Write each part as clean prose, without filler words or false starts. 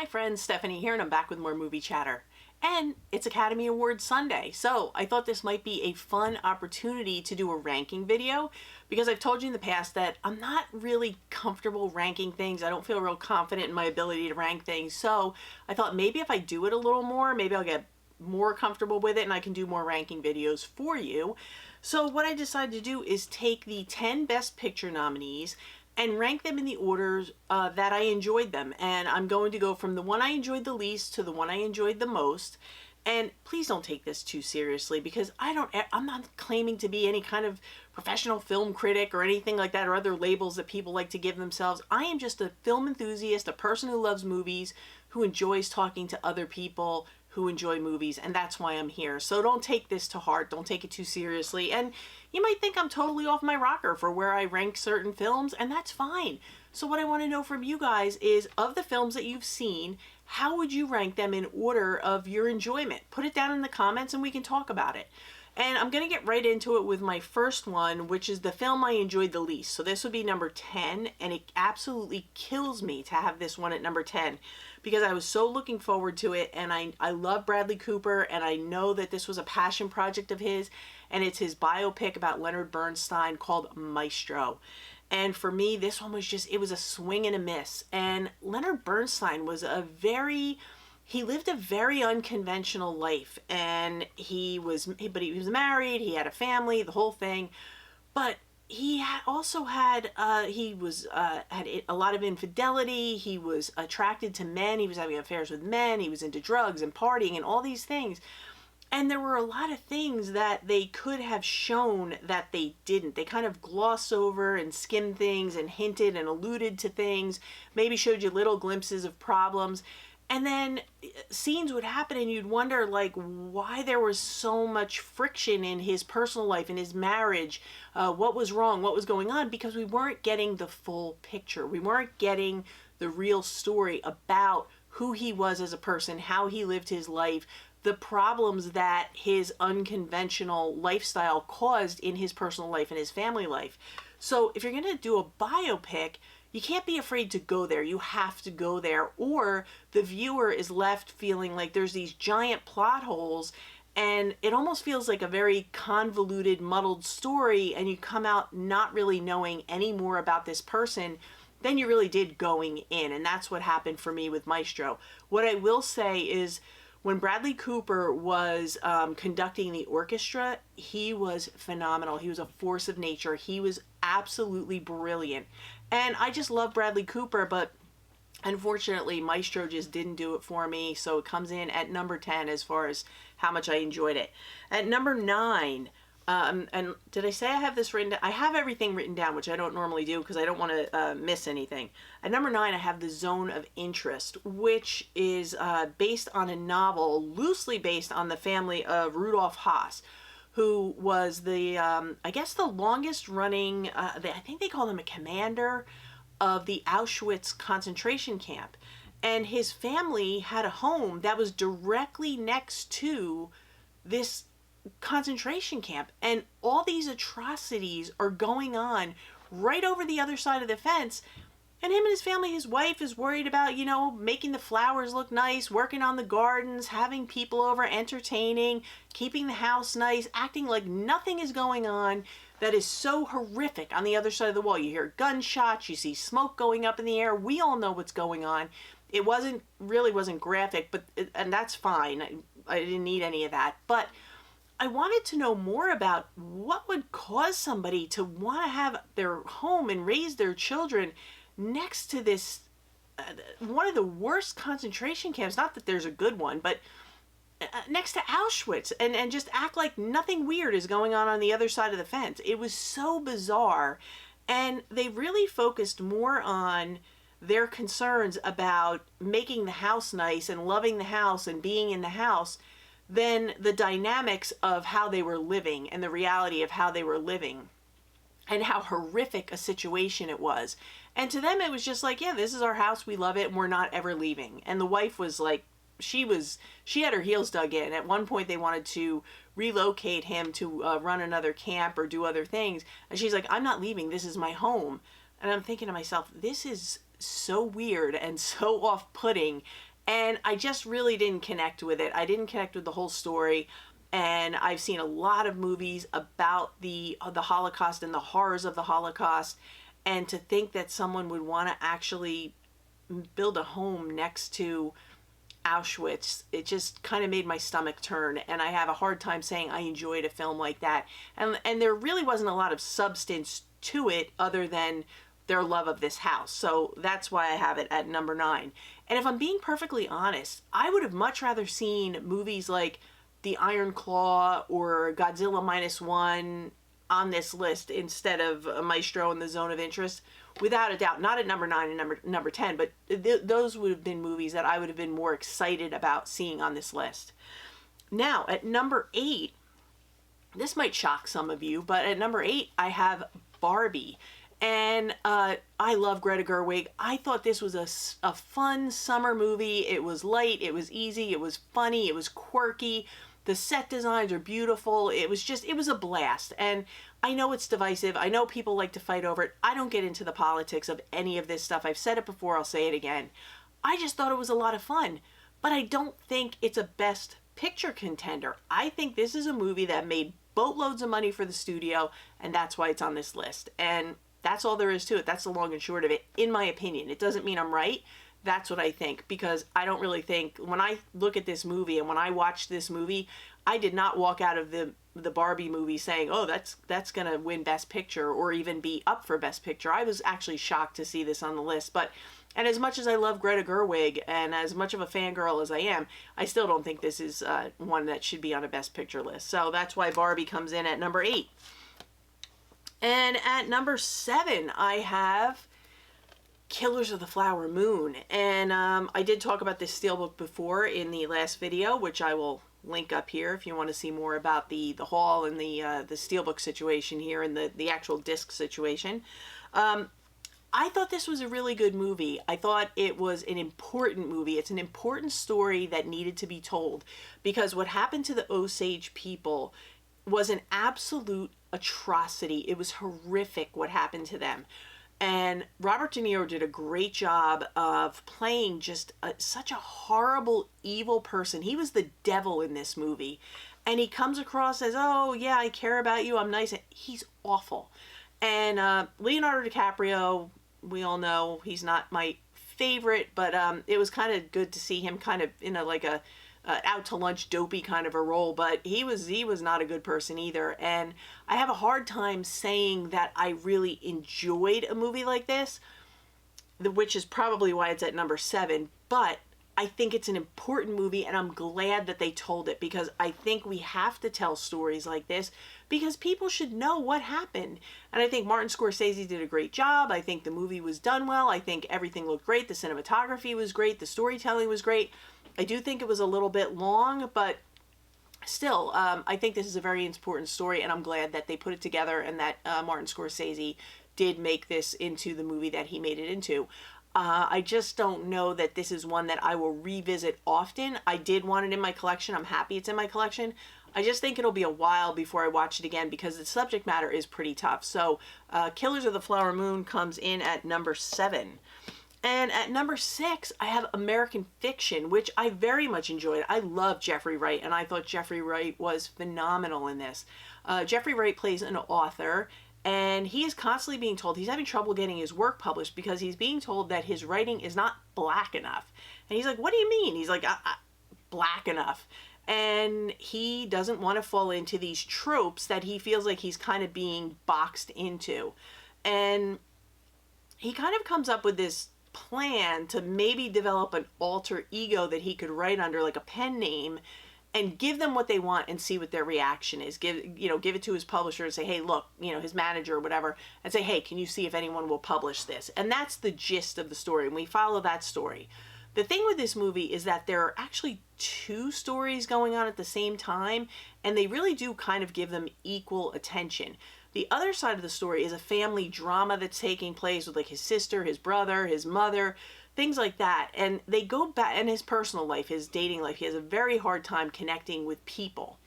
friends, Stephanie here, and I'm back with more movie chatter. And it's Academy Awards Sunday, so I thought this might be a fun opportunity to do a ranking video, because I've told you in the past that I'm not really comfortable ranking things. I don't feel real confident in my ability to rank things, so I thought maybe if I do it a little more, maybe I'll get more comfortable with it and I can do more ranking videos for you. So what I decided to do is take the 10 Best Picture nominees and rank them in the orders that I enjoyed them. And I'm going to go from the one I enjoyed the least to the one I enjoyed the most. And please don't take this too seriously, because I'm not claiming to be any kind of professional film critic or anything like that, or other labels that people like to give themselves. I am just a film enthusiast, a person who loves movies, who enjoys talking to other people who enjoy movies, and that's why I'm here. So don't take this to heart, don't take it too seriously. And you might think I'm totally off my rocker for where I rank certain films, and that's fine. So what I want to know from you guys is, of the films that you've seen, how would you rank them in order of your enjoyment? Put it down in the comments and we can talk about it. And I'm going to get right into it with my first one, which is the film I enjoyed the least. So this would be number 10, and it absolutely kills me to have this one at number 10, because I was so looking forward to it, and I love Bradley Cooper, and I know that this was a passion project of his, and it's his biopic about Leonard Bernstein called Maestro. And for me, this one was it was a swing and a miss. And Leonard Bernstein was he lived a very unconventional life, and he was married, he had a family, the whole thing, but he also had had a lot of infidelity. He was attracted to men, he was having affairs with men, he was into drugs and partying and all these things. And there were a lot of things that they could have shown that they didn't. They kind of glossed over and skimmed things and hinted and alluded to things, maybe showed you little glimpses of problems. And then scenes would happen and you'd wonder, like, why there was so much friction in his personal life, in his marriage, what was wrong, what was going on, because we weren't getting the full picture. We weren't getting the real story about who he was as a person, how he lived his life, the problems that his unconventional lifestyle caused in his personal life and his family life. So if you're going to do a biopic, you can't be afraid to go there. You have to go there, or the viewer is left feeling like there's these giant plot holes, and it almost feels like a very convoluted, muddled story, and you come out not really knowing any more about this person than you really did going in. And that's what happened for me with Maestro. What I will say is, when Bradley Cooper was conducting the orchestra, he was phenomenal. He was a force of nature. He was absolutely brilliant. And I just love Bradley Cooper, but unfortunately, Maestro just didn't do it for me. So it comes in at number 10 as far as how much I enjoyed it. At number 9, and did I say I have this written down? I have everything written down, which I don't normally do because I don't want to miss anything. At number 9, I have The Zone of Interest, which is based on a novel, loosely based on the family of Rudolf Haas, who was I guess the longest running, I think they call him a commander of the Auschwitz concentration camp. And his family had a home that was directly next to this concentration camp, and all these atrocities are going on right over the other side of the fence. And him and his family, his wife is worried about, making the flowers look nice, working on the gardens, having people over, entertaining, keeping the house nice, acting like nothing is going on. That is so horrific. On the other side of the wall, you hear gunshots, you see smoke going up in the air. We all know what's going on. It really wasn't graphic, and that's fine. I didn't need any of that. But I wanted to know more about what would cause somebody to want to have their home and raise their children next to this, one of the worst concentration camps. Not that there's a good one, but next to Auschwitz, and just act like nothing weird is going on the other side of the fence. It was so bizarre, and they really focused more on their concerns about making the house nice and loving the house and being in the house than the dynamics of how they were living and the reality of how they were living and how horrific a situation it was. And to them, it was just like, yeah, this is our house, we love it, and we're not ever leaving. And the wife was like, she had her heels dug in. At one point, they wanted to relocate him to run another camp or do other things. And she's like, I'm not leaving, this is my home. And I'm thinking to myself, this is so weird and so off-putting. And I just really didn't connect with it. I didn't connect with the whole story. And I've seen a lot of movies about the Holocaust and the horrors of the Holocaust. And to think that someone would want to actually build a home next to Auschwitz, it just kind of made my stomach turn, and I have a hard time saying I enjoyed a film like that. And there really wasn't a lot of substance to it other than their love of this house. So that's why I have it at number 9. And if I'm being perfectly honest, I would have much rather seen movies like The Iron Claw or Godzilla Minus One on this list instead of Maestro and The Zone of Interest, without a doubt. Not at number 9 and number 10, but those would have been movies that I would have been more excited about seeing on this list. Now, at number 8, this might shock some of you, but at number 8, I have Barbie. And I love Greta Gerwig. I thought this was a fun summer movie. It was light, it was easy, it was funny, it was quirky. The set designs are beautiful. It was a blast. And I know it's divisive. I know people like to fight over it. I don't get into the politics of any of this stuff. I've said it before, I'll say it again. I just thought it was a lot of fun. But I don't think it's a best picture contender. I think this is a movie that made boatloads of money for the studio, and that's why it's on this list. And that's all there is to it. That's the long and short of it, in my opinion. It doesn't mean I'm right. That's what I think, because I don't really think, when I look at this movie and when I watch this movie, I did not walk out of the Barbie movie saying, oh, that's going to win Best Picture or even be up for Best Picture. I was actually shocked to see this on the list. And as much as I love Greta Gerwig and as much of a fangirl as I am, I still don't think this is one that should be on a Best Picture list. So that's why Barbie comes in at number 8. And at number 7, I have Killers of the Flower Moon. And I did talk about this steelbook before in the last video, which I will link up here if you want to see more about the haul and the steelbook situation here and the actual disc situation. I thought this was a really good movie. I thought it was an important movie. It's an important story that needed to be told, because what happened to the Osage people was an absolute atrocity. It was horrific what happened to them. And Robert De Niro did a great job of playing just such a horrible, evil person. He was the devil in this movie. And he comes across as, oh, yeah, I care about you, I'm nice. He's awful. And Leonardo DiCaprio, we all know he's not my favorite, but it was kind of good to see him kind of in a out to lunch dopey kind of a role, but he was not a good person either. And I have a hard time saying that I really enjoyed a movie like this, which is probably why it's at number 7, but I think it's an important movie, and I'm glad that they told it, because I think we have to tell stories like this because people should know what happened. And I think Martin Scorsese did a great job. I think the movie was done well. I think everything looked great. The cinematography was great. The storytelling was great. I do think it was a little bit long, but still, I think this is a very important story, and I'm glad that they put it together and that Martin Scorsese did make this into the movie that he made it into. I just don't know that this is one that I will revisit often. I did want it in my collection. I'm happy it's in my collection. I just think it'll be a while before I watch it again because the subject matter is pretty tough. So Killers of the Flower Moon comes in at number 7. And at number 6, I have American Fiction, which I very much enjoyed. I love Jeffrey Wright, and I thought Jeffrey Wright was phenomenal in this. Jeffrey Wright plays an author, and he is constantly being told he's having trouble getting his work published because he's being told that his writing is not black enough. And he's like, what do you mean? He's like, black enough. And he doesn't want to fall into these tropes that he feels like he's kind of being boxed into. And he kind of comes up with this plan to maybe develop an alter ego that he could write under, like a pen name, and give them what they want and see what their reaction is. Give it to his publisher and say, hey, look, his manager or whatever, and say, hey, can you see if anyone will publish this? And that's the gist of the story, and we follow that story. The thing with this movie is that there are actually 2 stories going on at the same time, and they really do kind of give them equal attention. The other side of the story is a family drama that's taking place with like his sister, his brother, his mother, things like that. And they go back in his personal life, his dating life. He has a very hard time connecting with people.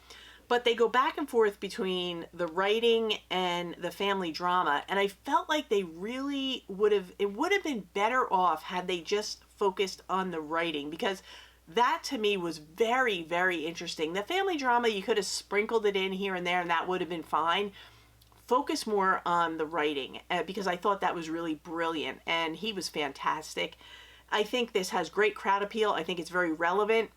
but they go back and forth between the writing and the family drama, and I felt like they really it would have been better off had they just focused on the writing, because that to me was very, very interesting. The family drama, you could have sprinkled it in here and there and that would have been fine. Focus more on the writing, because I thought that was really brilliant, and he was fantastic. I think this has great crowd appeal. I think it's very relevant.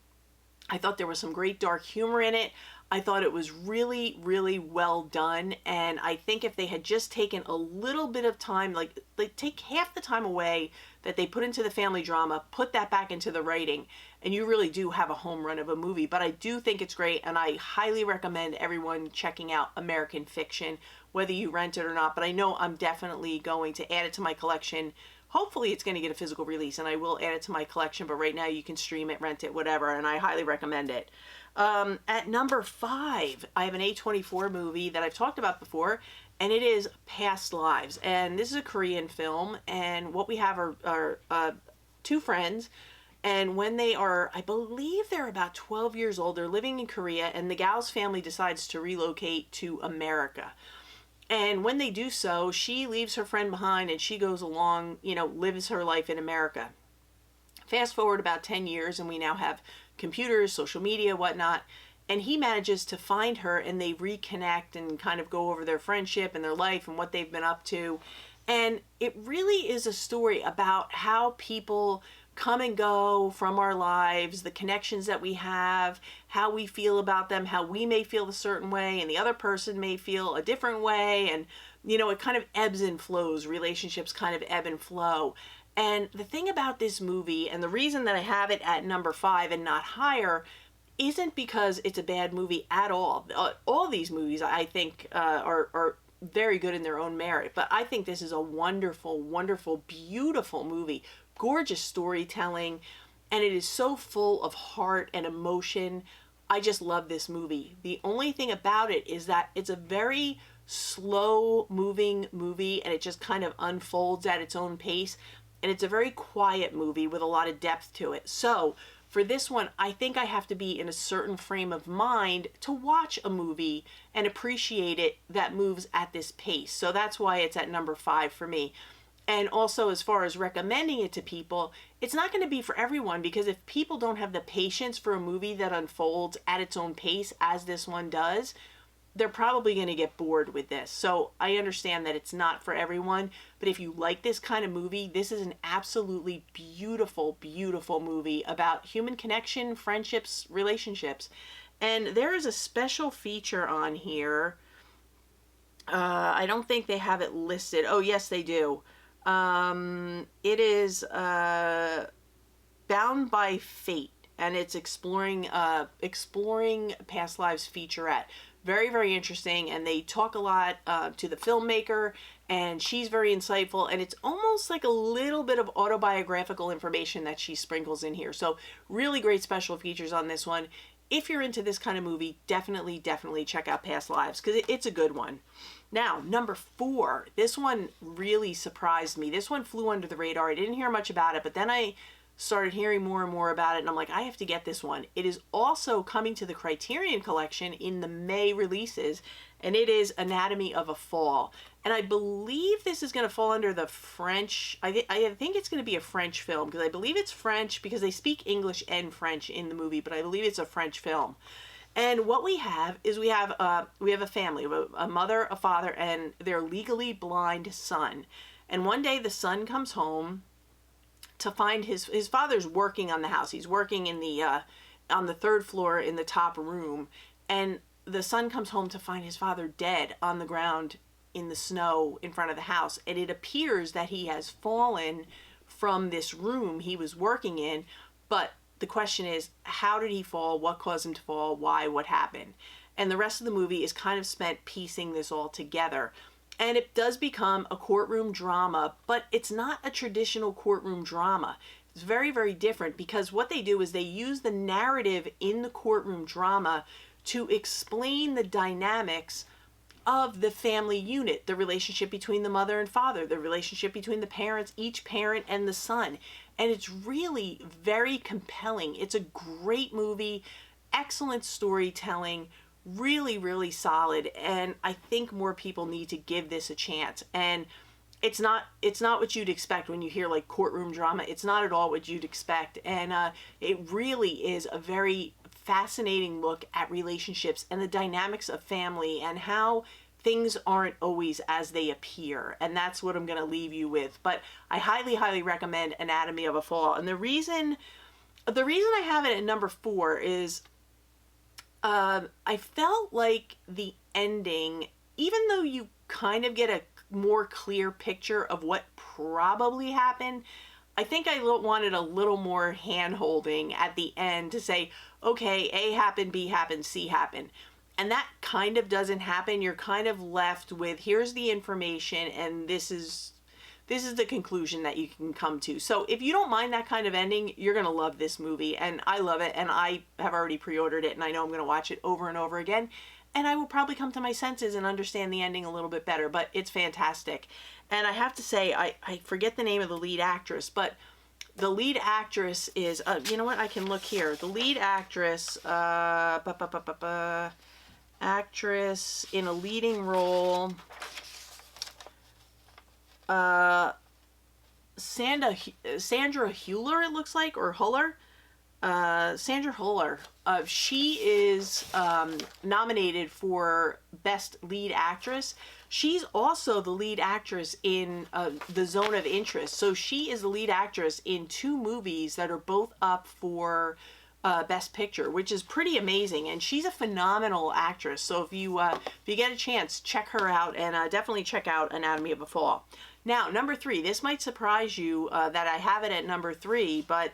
I thought there was some great dark humor in it. I thought it was really, really well done. And I think if they had just taken a little bit of time, like take half the time away that they put into the family drama, put that back into the writing, and you really do have a home run of a movie. But I do think it's great, and I highly recommend everyone checking out American Fiction, whether you rent it or not. But I know I'm definitely going to add it to my collection. Hopefully it's going to get a physical release, and I will add it to my collection, but right now you can stream it, rent it, whatever, and I highly recommend it. At number 5, I have an A24 movie that I've talked about before, and it is Past Lives. And this is a Korean film, and what we have are two friends, and when they are, I believe they're about 12 years old, they're living in Korea, and the gal's family decides to relocate to America. And when they do so, she leaves her friend behind and she goes along, lives her life in America. Fast forward about 10 years and we now have computers, social media, whatnot. And he manages to find her and they reconnect and kind of go over their friendship and their life and what they've been up to. And it really is a story about how people come and go from our lives, the connections that we have, how we feel about them, how we may feel a certain way and the other person may feel a different way. And, it kind of ebbs and flows. Relationships kind of ebb and flow. And the thing about this movie, and the reason that I have it at number 5 and not higher, isn't because it's a bad movie at all. All these movies, I think, are very good in their own merit. But I think this is a wonderful, wonderful, beautiful movie. Gorgeous storytelling, and it is so full of heart and emotion. I just love this movie. The only thing about it is that it's a very slow moving movie, and it just kind of unfolds at its own pace, and it's a very quiet movie with a lot of depth to it. So for this one, I think I have to be in a certain frame of mind to watch a movie and appreciate it that moves at this pace. So that's why it's at number 5 for me. And also, as far as recommending it to people, it's not going to be for everyone, because if people don't have the patience for a movie that unfolds at its own pace as this one does, they're probably going to get bored with this. So I understand that it's not for everyone, but if you like this kind of movie, this is an absolutely beautiful, beautiful movie about human connection, friendships, relationships. And there is a special feature on here. I don't think they have it listed. Oh, yes, they do. It is Bound by Fate, and it's exploring Past Lives featurette. Very, very interesting, and they talk a lot to the filmmaker, and she's very insightful, and it's almost like a little bit of autobiographical information that she sprinkles in here. So really great special features on this one. If you're into this kind of movie, definitely, definitely check out Past Lives, because it's a good one. Now, number 4, this one really surprised me. This one flew under the radar. I didn't hear much about it, but then I started hearing more and more about it, and I'm like, I have to get this one. It is also coming to the Criterion Collection in the May releases, and it is Anatomy of a Fall. And I believe this is going to fall under the French. I think it's going to be a French film, because I believe it's French, because they speak English and French in the movie, but I believe it's a French film. And what we have is we have a family, a mother, a father, and their legally blind son. And one day the son comes home to find his father's working on the house. He's working in the on the 3rd floor in the top room, and the son comes home to find his father dead on the ground in the snow in front of the house. And it appears that he has fallen from this room he was working in, but the question is, how did he fall? What caused him to fall? Why? What happened? And the rest of the movie is kind of spent piecing this all together. And it does become a courtroom drama, but it's not a traditional courtroom drama. It's very, very different, because what they do is they use the narrative in the courtroom drama to explain the dynamics of the family unit, the relationship between the mother and father, the relationship between the parents, each parent and the son. And it's really very compelling. It's a great movie, excellent storytelling, really, really solid. And I think more people need to give this a chance. And it's not what you'd expect when you hear like courtroom drama. It's not at all what you'd expect. And it really is a very fascinating look at relationships and the dynamics of family and how things aren't always as they appear. And that's what I'm going to leave you with. But I highly, highly recommend Anatomy of a Fall. And the reason I have it at number 4 is I felt like the ending, even though you kind of get a more clear picture of what probably happened, I think I wanted a little more hand-holding at the end to say, okay, A happened, B happened, C happened. And that kind of doesn't happen. You're kind of left with, here's the information, and this is the conclusion that you can come to. So if you don't mind that kind of ending, you're going to love this movie. And I love it. And I have already pre-ordered it. And I know I'm going to watch it over and over again. And I will probably come to my senses and understand the ending a little bit better. But it's fantastic. And I have to say, I forget the name of the lead actress. But the lead actress is, you know what? I can look here. The lead actress, actress in a leading role, Sandra Hüller, it looks like, or Huller. Sandra Huller. She is nominated for Best Lead Actress. She's also the lead actress in The Zone of Interest. So she is the lead actress in 2 movies that are both up for Best Picture, which is pretty amazing. And she's a phenomenal actress. So if you get a chance, check her out, and definitely check out Anatomy of a Fall. Now, number 3. This might surprise you that I have it at number 3, but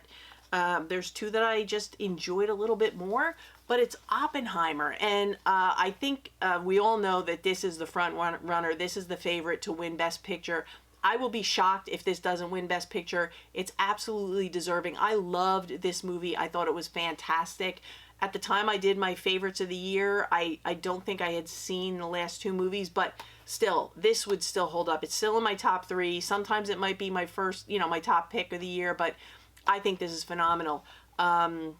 there's 2 that I just enjoyed a little bit more, but it's Oppenheimer. And I think we all know that this is the front runner. This is the favorite to win Best Picture. I will be shocked if this doesn't win Best Picture. It's absolutely deserving. I loved this movie. I thought it was fantastic. At the time I did my favorites of the year, I don't think I had seen the last 2 movies, but still, this would still hold up. It's still in my top 3. Sometimes it might be my first, my top pick of the year, but I think this is phenomenal. And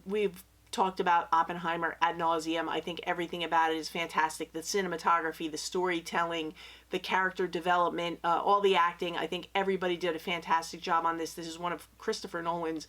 we've talked about Oppenheimer ad nauseum. I think everything about it is fantastic. The cinematography, the storytelling, the character development, all the acting. I think everybody did a fantastic job on this. This is one of Christopher Nolan's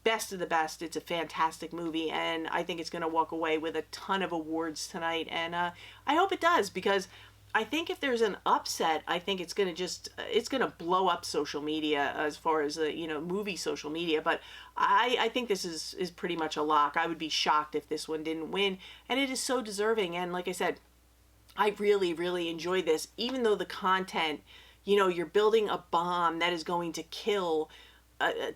best of the best. It's a fantastic movie, and I think it's going to walk away with a ton of awards tonight. And I hope it does, because I think if there's an upset, I think it's going to blow up social media as far as movie social media. But I think this is pretty much a lock. I would be shocked if this one didn't win, and it is so deserving. And like I said, I really, really enjoy this, even though the content, you're building a bomb that is going to kill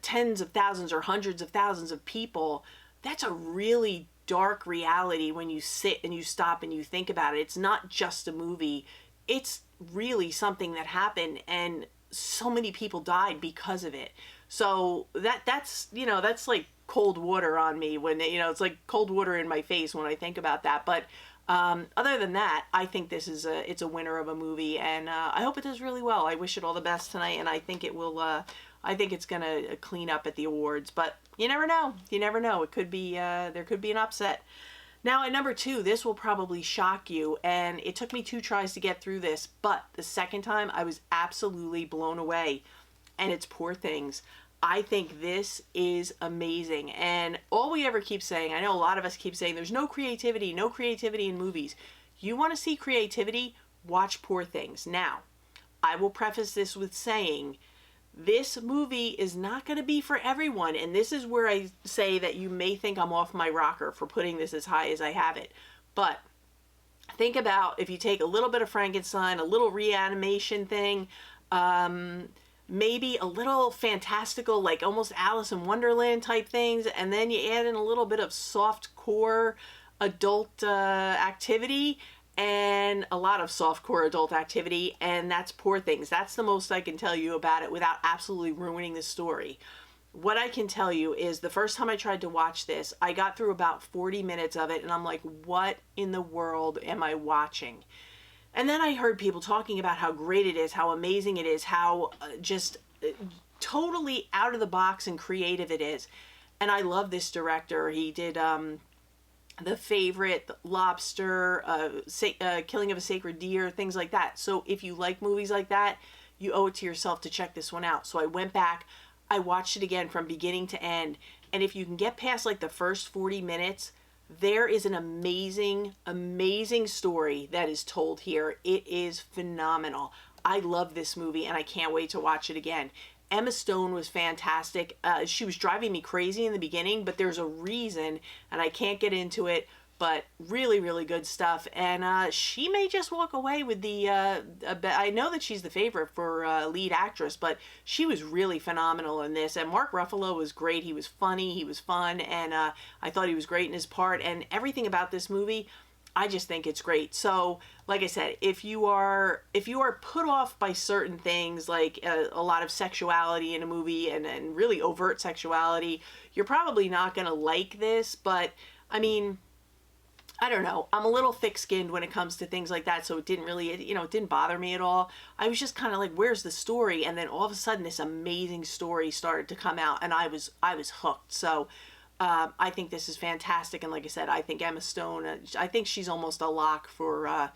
tens of thousands or hundreds of thousands of people. That's a really dark reality when you sit and you stop and you think about it. It's not just a movie. It's really something that happened, and so many people died because of it. So that's like cold water on me when, it's like cold water in my face when I think about that. But other than that, I think it's a winner of a movie, and I hope it does really well. I wish it all the best tonight, and I think it will. I think it's gonna clean up at the awards, but you never know. You never know. It could be there could be an upset. Now at number 2, this will probably shock you, and it took me 2 tries to get through this, but the second time I was absolutely blown away, and it's Poor Things. I think this is amazing, and all we ever keep saying, I know a lot of us keep saying there's no creativity in movies. You want to see creativity? Watch Poor Things. Now, I will preface this with saying, this movie is not going to be for everyone, and this is where I say that you may think I'm off my rocker for putting this as high as I have it. But think about if you take a little bit of Frankenstein, a little reanimation thing, maybe a little fantastical, like almost Alice in Wonderland type things, and then you add in a little bit of soft core adult activity, and a lot of softcore adult activity, and that's Poor Things. That's the most I can tell you about it without absolutely ruining the story. What I can tell you is the first time I tried to watch this, I got through about 40 minutes of it, and I'm like, what in the world am I watching? And then I heard people talking about how great it is, how amazing it is, how just totally out of the box and creative it is. And I love this director. He did The Favorite, The Lobster, Killing of a Sacred Deer, things like that. So if you like movies like that, you owe it to yourself to check this one out. So I went back, I watched it again from beginning to end, and if you can get past like the first 40 minutes, there is an amazing, amazing story that is told here. It is phenomenal. I love this movie and I can't wait to watch it again. Emma Stone was fantastic. She was driving me crazy in the beginning, but there's a reason, and I can't get into it. But really, really good stuff. And she may just walk away with the. I know that she's the favorite for lead actress, but she was really phenomenal in this. And Mark Ruffalo was great. He was funny. He was fun, and I thought he was great in his part. And everything about this movie, I just think it's great. So, like I said, if you are put off by certain things, like a lot of sexuality in a movie and really overt sexuality, you're probably not going to like this. But I mean, I don't know. I'm a little thick-skinned when it comes to things like that, so it didn't really, it didn't bother me at all. I was just kind of like, where's the story? And then all of a sudden, this amazing story started to come out, and I was hooked. So I think this is fantastic. And like I said, I think Emma Stone, I think she's almost a lock for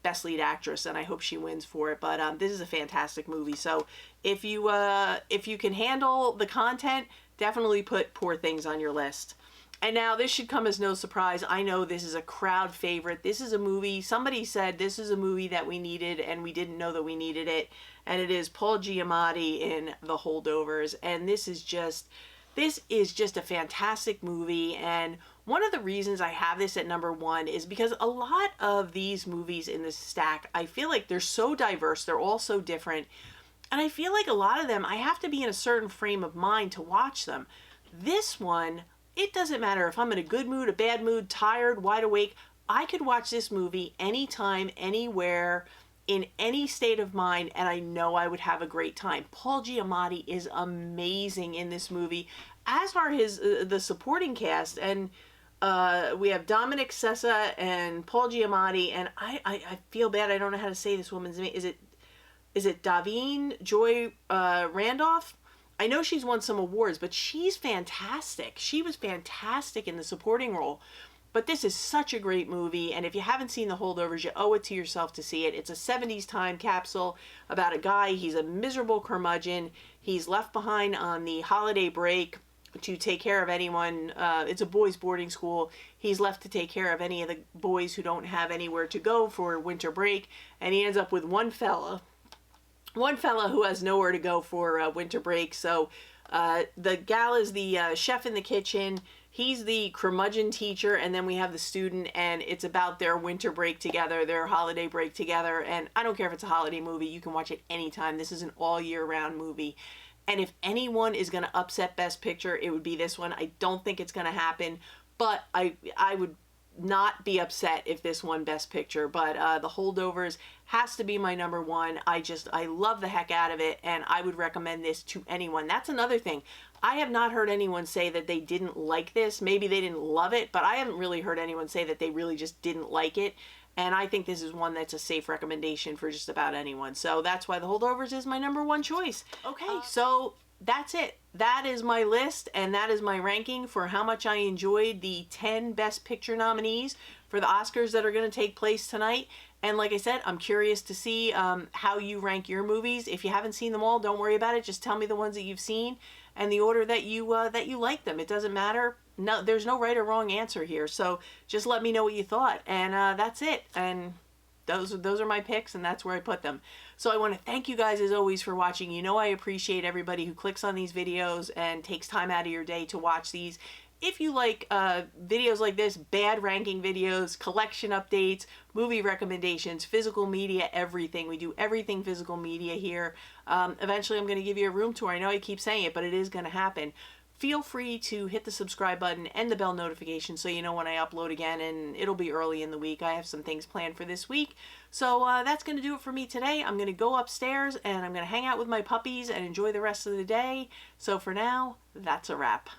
Best Lead Actress, and I hope she wins for it. But this is a fantastic movie. So if you can handle the content, definitely put Poor Things on your list. And now this should come as no surprise. I know this is a crowd favorite. This is a movie, somebody said this is a movie that we needed and we didn't know that we needed it. And it is Paul Giamatti in The Holdovers. And this is just a fantastic movie. And one of the reasons I have this at number one is because a lot of these movies in this stack, I feel like they're so diverse. They're all so different. And I feel like a lot of them, I have to be in a certain frame of mind to watch them. This one, it doesn't matter if I'm in a good mood, a bad mood, tired, wide awake. I could watch this movie anytime, anywhere, in any state of mind, and I know I would have a great time. Paul Giamatti is amazing in this movie, as are the supporting cast. And we have Dominic Sessa and Paul Giamatti, and I feel bad. I don't know how to say this woman's name. Is it Davine Joy Randolph? I know she's won some awards, but she's fantastic. She was fantastic in the supporting role. But this is such a great movie, and if you haven't seen The Holdovers, you owe it to yourself to see it. It's a 70s time capsule about a guy. He's a miserable curmudgeon. He's left behind on the holiday break to take care of anyone. It's a boys' boarding school. He's left to take care of any of the boys who don't have anywhere to go for winter break, and he ends up with one fella who has nowhere to go for winter break. So the gal is the chef in the kitchen. He's the curmudgeon teacher, and then we have the student, and it's about their winter break together, their holiday break together. And I don't care if it's a holiday movie. You can watch it anytime. This is an all year round movie. And if anyone is going to upset Best Picture, it would be this one. I don't think it's going to happen, but I would not be upset if this won Best Picture. But The Holdovers has to be my number one. I love the heck out of it, and I would recommend this to anyone. That's another thing. I have not heard anyone say that they didn't like this. Maybe they didn't love it, but I haven't really heard anyone say that they really just didn't like it. And I think this is one that's a safe recommendation for just about anyone. So that's why The Holdovers is my number one choice. Okay, so that's it. That is my list, and that is my ranking for how much I enjoyed the 10 Best Picture nominees for the Oscars that are going to take place tonight. And like I said, I'm curious to see how you rank your movies. If you haven't seen them all, don't worry about it. Just tell me the ones that you've seen and the order that you like them. It doesn't matter. No, there's no right or wrong answer here. So just let me know what you thought, and that's it. And those are my picks, and that's where I put them. So I want to thank you guys as always for watching. You know I appreciate everybody who clicks on these videos and takes time out of your day to watch these. If you like videos like this, bad ranking videos, collection updates, movie recommendations, physical media, everything. We do everything physical media here. Eventually I'm going to give you a room tour. I know I keep saying it, but it is going to happen. Feel free to hit the subscribe button and the bell notification so you know when I upload again, and it'll be early in the week. I have some things planned for this week. So that's going to do it for me today. I'm going to go upstairs and I'm going to hang out with my puppies and enjoy the rest of the day. So for now, that's a wrap.